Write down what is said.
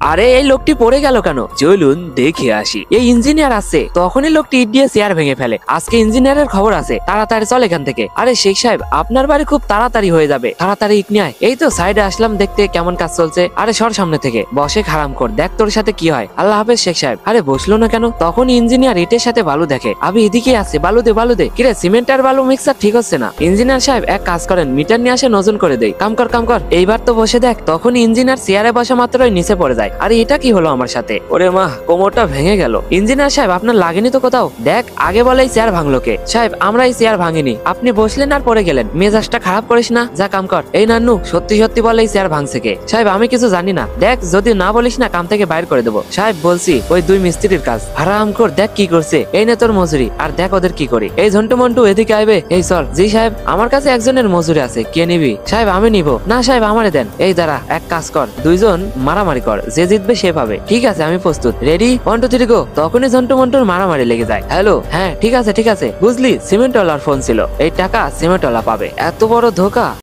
আরে এই লোকটি পড়ে গেল কেন? চলুন দেখে আসি। এই ইঞ্জিনিয়ার আসছে, তখনই লোকটি ইট দিয়ে চেয়ার ভেঙে ফেলে। আজকে ইঞ্জিনিয়ারের খবর আছে, তাড়াতাড়ি চল এখান থেকে। আরে শেখ সাহেব, আপনার বাড়ি খুব তাড়াতাড়ি হয়ে যাবে, তাড়াতাড়ি ইট নিয়ে আয়। এই তো সাইডে আসলাম দেখতে কেমন কাজ চলছে। আরে সর সামনে থেকে, বসে খারাম কর, দেখ তোর সাথে কি হয়। আল্লাহ হাফেজ শেখ সাহেব। আরে বসলো না কেন? তখন ইঞ্জিনিয়ার ইটের সাথে বালু দেখে। আবি এদিকে আছে, বালু দে বালু দে। কিরে সিমেন্ট আর বালু মিক্সার ঠিক হচ্ছে না। ইঞ্জিনিয়ার সাহেব এক কাজ করেন, মিটার নিয়ে আসে নজল করে দেই। কাম কর কাম কর, এইবার তো বসে দেখ। তখন ইঞ্জিনিয়ার চেয়ারে বসা মাত্রই নিচে পড়ে যায়। আরে এটা কি হলো আমার সাথে? ওরে মা, কোমরটা ভেঙে গেল। ইঞ্জিনিয়ার সাহেব আপনার লাগেনি তো কোথাও? দেখ আগে বলে এই চেয়ার ভাঙলো কে? সাহেব আমরা এই চেয়ার ভাঙিনি, আপনি বসলেন আর পড়ে গেলেন। মেজাজটা খারাপ করিস না, যা কাম কর। এই নান্নু সত্যি সত্যি বলে এই চেয়ার ভাঙছে কে? সাহেব আমি কিছু জানি না, দেখ যদি না বলিস না কাম থেকে বাইর করে দেবো। সাহেব বলছি ওই দুই মিস্ত্রির কাজ। হারাম কর, দেখ কি করছে। এই নে তোর মজুরি, আর দেখ ওদের কি করি। এই ঝন্টু মন্টু এদিকে আইবে। এই চল। জি সাহেব আমার কাছে একজনের মজুরি আছে, কে নিবি? সাহেব আমি নিব না সাহেব, আমারে দেন। এই দাঁড়া, এক কাজ কর, দুইজন মারামারি কর, যে জিতবে সে পাবে। ঠিক আছে আমি প্রস্তুত, রেডি 1 2 3 গো। তখনই ঝন্টু মন্টুর মারামারি লেগে যায়। হ্যালো, হ্যাঁ ঠিক আছে ঠিক আছে, বুঝলি সিমেন্টওয়ালার ফোন ছিল, এই টাকা সিমেন্টওয়ালা পাবে। এত বড় ধোকা।